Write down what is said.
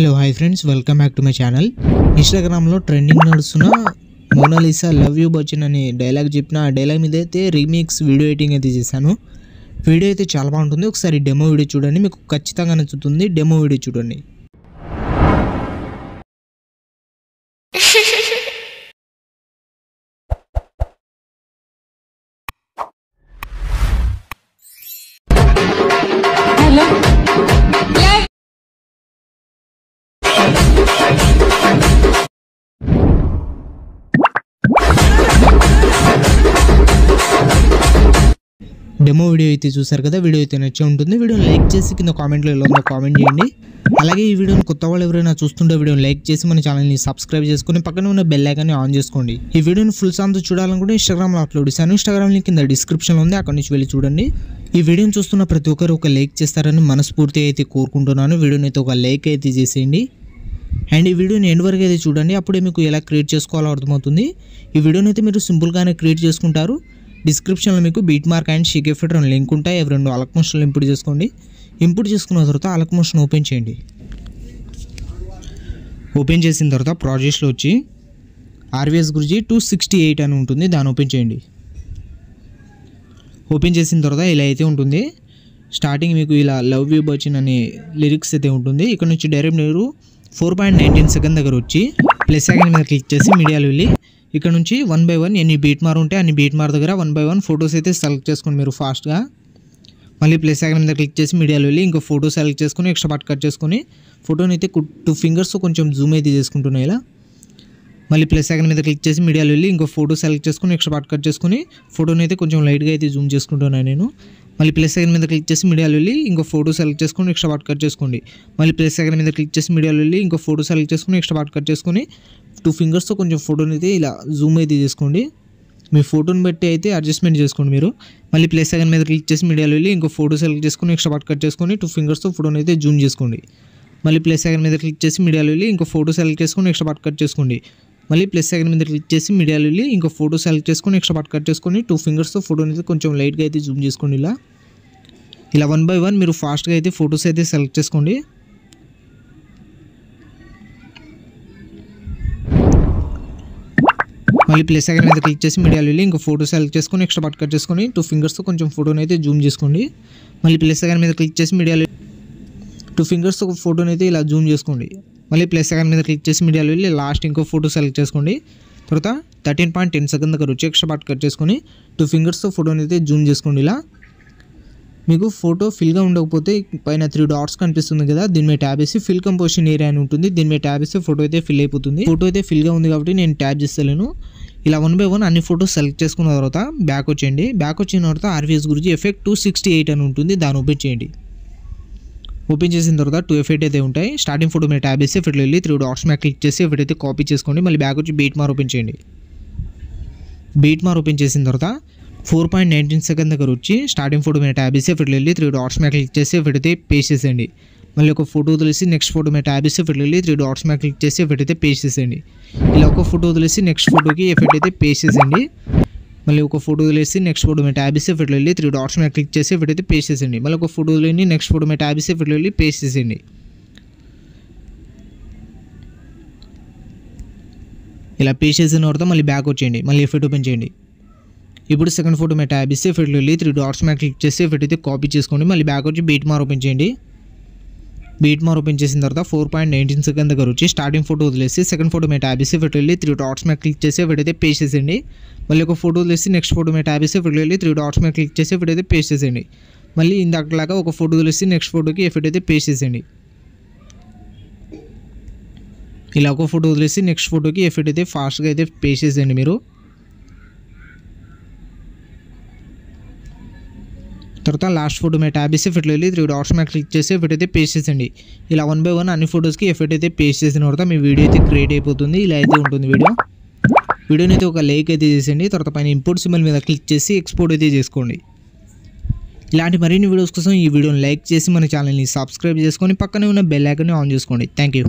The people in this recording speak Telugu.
Hello hi friends, welcome back to my channel. ఇన్స్టాగ్రామ్లో ట్రెండింగ్ నడుస్తున్న మోనాలిసా లవ్ యూ బచ్చన్ అనే డైలాగ్ చెప్పిన ఆ డైలాగ్ మీద అయితే రీమిక్స్ వీడియో ఎడిటింగ్ అయితే చేశాను. వీడియో అయితే చాలా బాగుంటుంది. ఒకసారి డెమో వీడియో చూడండి, మీకు ఖచ్చితంగా నచ్చుతుంది. డెమో వీడియో చూడండి. హలో డెమో వీడియో అయితే చూసారు కదా. వీడియో అయితే నచ్చే ఉంటుంది. వీడియోని లైక్ చేసి కింద కామెంట్లో ఎలా ఉందో కామెంట్ చేయండి. అలాగే ఈ వీడియోని కొత్త వాళ్ళు ఎవరైనా చూస్తుంటే వీడియోని లైక్ చేసి మన ఛానల్ని సబ్స్క్రైబ్ చేసుకుని పక్కన ఉన్న బెల్ ఐకాన్ని ఆన్ చేసుకోండి. ఈ వీడియోని ఫుల్ సాంగ్తో చూడాలనుకుంటే ఇన్స్టాగ్రామ్లో అప్లోడ్ చేశాను. ఇన్స్టాగ్రామ్ లింక్ కింద డిస్క్రిప్షన్లో ఉంది, అక్కడి నుంచి వెళ్ళి చూడండి. ఈ వీడియోని చూస్తున్న ప్రతి ఒక్కరు ఒక లైక్ చేస్తారని మనస్ఫూర్తిగా అయితే కోరుకుంటున్నాను. వీడియోని అయితే ఒక లైక్ అయితే చేసేయండి. అండ్ ఈ వీడియోని ఎండ్ వరకు అయితే చూడండి, అప్పుడే మీకు ఎలా క్రియేట్ చేసుకోవాలో అర్థమవుతుంది. ఈ వీడియోని అయితే మీరు సింపుల్గానే క్రియేట్ చేసుకుంటారు. డిస్క్రిప్షన్లో మీకు beat mark and Sheikh effect రెండు లింక్ ఉంటాయి. అవి రెండు అలక్ మోషన్లో ఇంపోర్ట్ చేసుకోండి. ఇంపోర్ట్ చేసుకున్న తర్వాత అలక్ మోషన్ ఓపెన్ చేయండి. ఓపెన్ చేసిన తర్వాత ప్రాజెక్ట్స్లో వచ్చి ఆర్వీఎస్ గురించి 268 అని ఉంటుంది, దాన్ని ఓపెన్ చేయండి. ఓపెన్ చేసిన తర్వాత ఇలా అయితే ఉంటుంది. స్టార్టింగ్ మీకు ఇలా లవ్ యూ బచ్చన్ అనే లిరిక్స్ అయితే ఉంటుంది. ఇక్కడ నుంచి డైరెక్ట్ మీరు 4.19 సెకండ్ దగ్గర వచ్చి ప్లస్ సెకండ్ మీద క్లిక్ చేసి మీడియాలో వెళ్ళి ఇక్కడ నుంచి 1 by 1 ఎన్ని బీట్ మార్ ఉంటే అన్ని బీట్ మార్ దగ్గర 1 by 1 ఫొటోస్ అయితే సెలెక్ట్ చేసుకోండి మీరు ఫాస్ట్గా. మళ్ళీ ప్లస్ సెకండ్ మీద క్లిక్ చేసి మీడియాలో వెళ్ళి ఇంకో ఫోటో సెలెక్ట్ చేసుకుని ఎక్స్ట్రా పార్ట్ కట్ చేసుకొని ఫోటోని అయితే 2 ఫింగర్స్ కొంచెం జూమ్ అయితే చేసుకుంటున్నాయి ఇలా. మళ్ళీ ప్లస్ సెకండ్ మీద క్లిక్ చేసి మీడియాలో వెళ్ళి ఇంకో ఫోటో సెలెక్ట్ చేసుకుని ఎక్స్ట్రా పార్ట్ కట్ చేసుకుని ఫోటోని అయితే కొంచెం లైట్గా అయితే జూమ్ చేసుకుంటున్నాను నేను. మళ్ళీ ప్లస్ సెకండ్ మీద క్లిక్ చేసి మీడియాలో వెళ్ళి ఇంకో ఫోటో సెలెక్ట్ చేసుకుని ఎక్స్ట్రా పార్ట్ కట్ చేసుకోండి. మళ్ళీ ప్లస్ సెకండ్ మీద క్లిక్ చేసి మీడియాలో వెళ్ళి ఇంకో ఫోటో సెలెక్ట్ చేసుకుని ఎక్స్ట్రా పార్ట్ కట్ చేసుకుని 2 ఫింగర్స్తో కొంచెం ఫోటోని అయితే ఇలా జూమ్ అయితే చేసుకోండి. మీ ఫోటోని బట్టి అయితే అడ్జస్ట్మెంట్ చేసుకోండి మీరు. మళ్ళీ ప్లస్ సెకండ్ మీద క్లిక్ చేసి మీడియాలో వెళ్ళి ఇంకో ఫోటో సెలెక్ట్ చేసుకుని ఎక్స్ట్రా పార్ట్ కట్ చేసుకుని 2 ఫింగర్స్తో ఫోటోని అయితే జూమ్ చేసుకోండి. మళ్ళీ ప్లస్ సెకండ్ మీద క్లిక్ చేసి మీడియాలో వెళ్ళి ఇంకో ఫోటో సెలెక్ట్ చేసుకుని ఎక్స్ట్రా పార్ట్ కట్ చేసుకోండి. మళ్ళీ ప్లస్ సెకండ్ మీద క్లిక్ చేసి మీడియాలో వెళ్ళి ఇంకో ఫోటో సెలెక్ట్ చేసుకుని ఎక్స్ట్రా పార్ట్ కట్ చేసుకొని 2 ఫింగర్స్తో ఫోటోని అయితే కొంచెం లైట్గా అయితే జూమ్ చేసుకోండి. ఇలా 1 by 1 మీరు ఫాస్ట్గా అయితే ఫొటోస్ అయితే సెలెక్ట్ చేసుకోండి. మళ్ళీ ప్లస్ సెకండ్ మీద క్లిక్ చేసి మీడియాలో వెళ్ళి ఇంకో ఫోటో సెలెక్ట్ చేసుకొని ఎక్స్ట్రా పార్ట్ కట్ చేసుకొని 2 ఫింగర్స్తో కొంచెం ఫోటోని అయితే జూమ్ చేసుకోండి. మళ్ళీ ప్లస్ సెకండ్ మీద క్లిక్ చేసి మీడియాలో 2 ఫింగర్స్తో ఫోటోని అయితే ఇలా జూమ్ చేసుకోండి. మళ్ళీ ప్లస్ సెకండ్ మీద క్లిక్ చేసి మీడియాలో వెళ్ళి లాస్ట్ ఇంకో ఫోటో సెలెక్ట్ చేసుకోండి. తర్వాత 13.10 సెకండ్ దగ్గర వచ్చి ఎక్స్ట్రా పార్ట్ కట్ చేసుకొని 2 ఫింగర్స్తో ఫోటోని అయితే జూమ్ చేసుకోండి. ఇలా మీకు ఫోటో ఫిల్గా ఉండకపోతే పైన 3 డాట్స్ కనిపిస్తుంది కదా, దీని మీద ట్యాబ్ వేసి ఫిల్ కంపోజిషన్ ఏరియా అని ఉంటుంది, దీని మీద ట్యాబ్ వేస్తే ఫోటో అయితే ఫిల్ అయిపోతుంది. ఫోటో అయితే ఫిల్గా ఉంది కాబట్టి నేను ట్యాబ్ చేస్తలేను. ఇలా 1 by 1 అన్ని ఫోటోస్ సెలెక్ట్ చేసుకున్న తర్వాత బ్యాక్ వచ్చేయండి. బ్యాక్ వచ్చిన తర్వాత ఆర్వీఎస్ గురించి ఎఫెక్ట్ 268 అని ఉంటుంది, దాన్ని ఓపెన్ చేయండి. ఓపెన్ చేసిన తర్వాత 2 ఎఫెక్ట్ అయితే ఉంటాయి. స్టార్టింగ్ ఫోటో మీద ట్యాబ్ వేసి ఎఫెక్ట్లో వెళ్ళి 3 డాట్స్ మీద క్లిక్ చేసి ఎఫెక్ట్ అయితే కాపీ చేసుకోండి. మళ్ళీ బ్యాక్ వచ్చి బీట్ మార్ ఓపెన్ చేయండి. బీట్ మార్ ఓపెన్ చేసిన తర్వాత 4.19 సెకండ్ దగ్గర వచ్చి స్టార్టింగ్ ఫోటో మీద ట్యాబ్ వేసి ఎఫెక్ట్లో వెళ్ళి 3 డాట్స్ మీద క్లిక్ చేసి ఎఫెక్ట్ అయితే పేస్ట్ చేసేయండి. మళ్ళీ ఒక ఫోటో వదిలేసి నెక్స్ట్ ఫోటో మీద ట్యాబ్ వేసి ఎఫెక్ట్లో వెళ్ళి 3 డాట్స్ మీద క్లిక్ చేసి ఎఫెక్ట్ అయితే పేస్ట్ చేసేయండి. ఇలా ఒక ఫోటో వదిలేసి నెక్స్ట్ ఫోటోకి ఎఫెక్ట్ అయితే పేస్ట్ చేసేయండి. మళ్ళీ ఒక ఫోటో వదిలేసి నెక్స్ట్ ఫోటో మీద ట్యాబ్ వేసి ఎఫెక్ట్లో వెళ్ళి 3 డాట్స్ మీద క్లిక్ చేసి ఎఫెక్ట్ అయితే పేస్ట్ చేసేయండి. మళ్ళీ ఒక ఫోటో వదిలేని నెక్స్ట్ ఫోటో మీద ట్యాబ్ వేసి ఎఫెక్ట్లో వెళ్ళి పేస్ట్ చేసేయండి. ఇలా పేస్ట్ చేసిన తర్వాత మళ్ళీ బ్యాక్ వచ్చేయండి. మళ్ళీ ఎఫెక్ట్ ఓపెన్ చేయండి. ఇప్పుడు సెకండ్ ఫోటో మీద ట్యాబ్ ఇస్తే ఎఫెక్ట్లో వెళ్ళి 3 డాట్స్ మీద క్లిక్ చేసి ఎఫెక్ట్ అయితే కాపీ చేసుకోండి. మళ్ళీ బ్యాక్ వచ్చి బీట్ మార్ ఓపెన్ చేయండి. బీట్ మార్ ఓపెన్ చేసిన తర్వాత 4.19 సెకండ్ దగ్గర వచ్చి స్టార్టింగ్ ఫోటో వదిలేసి సెకండ్ ఫోటో మీద ట్యాబ్ ఇస్తే ఎఫెక్ట్లో వెళ్ళి 3 డాట్స్ మీద క్లిక్ చేసి ఎఫెక్ట్ అయితే పేస్ట్ చేసేయండి. మళ్ళీ ఒక ఫోటో వదిలేసి నెక్స్ట్ ఫోటో మీద ట్యాబ్ ఇస్తే ఎఫెక్ట్లో వెళ్ళి 3 డాట్స్ మీద క్లిక్ చేసి ఎఫెక్ట్ అయితే పేస్ట్ చేసేయండి. మళ్ళీ ఇందాకలాగా ఒక ఫోటో వదిలేసి నెక్స్ట్ ఫోటోకి ఎఫెక్ట్ అయితే పేస్ట్ చేసేయండి. ఇలా ఒక ఫోటో వదిలేసి నెక్స్ట్ ఫోటోకి ఎఫెక్ట్ అయితే ఫాస్ట్గా అయితే పేస్ట్ చేసేయండి మీరు. తర్వాత లాస్ట్ ఫోటో మీద ట్యాబ్ వేసి ఎఫెక్ట్లో వెళ్ళి 3 డాట్స్ మీద క్లిక్ చేసి ఎఫెక్ట్ అయితే పేస్ట్ చేసేయండి. ఇలా 1 by 1 అన్ని ఫోటోస్కి ఎఫెక్ట్ అయితే పేస్ట్ చేసిన తర్వాత మీ వీడియో అయితే క్రియేట్ అయిపోతుంది. ఇలా అయితే ఉంటుంది వీడియోని అయితే ఒక లైక్ అయితే చేసేయండి. తర్వాత పైన ఇంపోర్ట్ సింబల్ మీద క్లిక్ చేసి ఎక్స్పోర్ట్ అయితే చేసుకోండి. ఇలాంటి మరిన్ని వీడియోస్ కోసం ఈ వీడియోని లైక్ చేసి మన ఛానల్ని సబ్స్క్రైబ్ చేసుకొని పక్కనే ఉన్న బెల్ ఐకాన్ని ఆన్ చేసుకోండి. Thank you.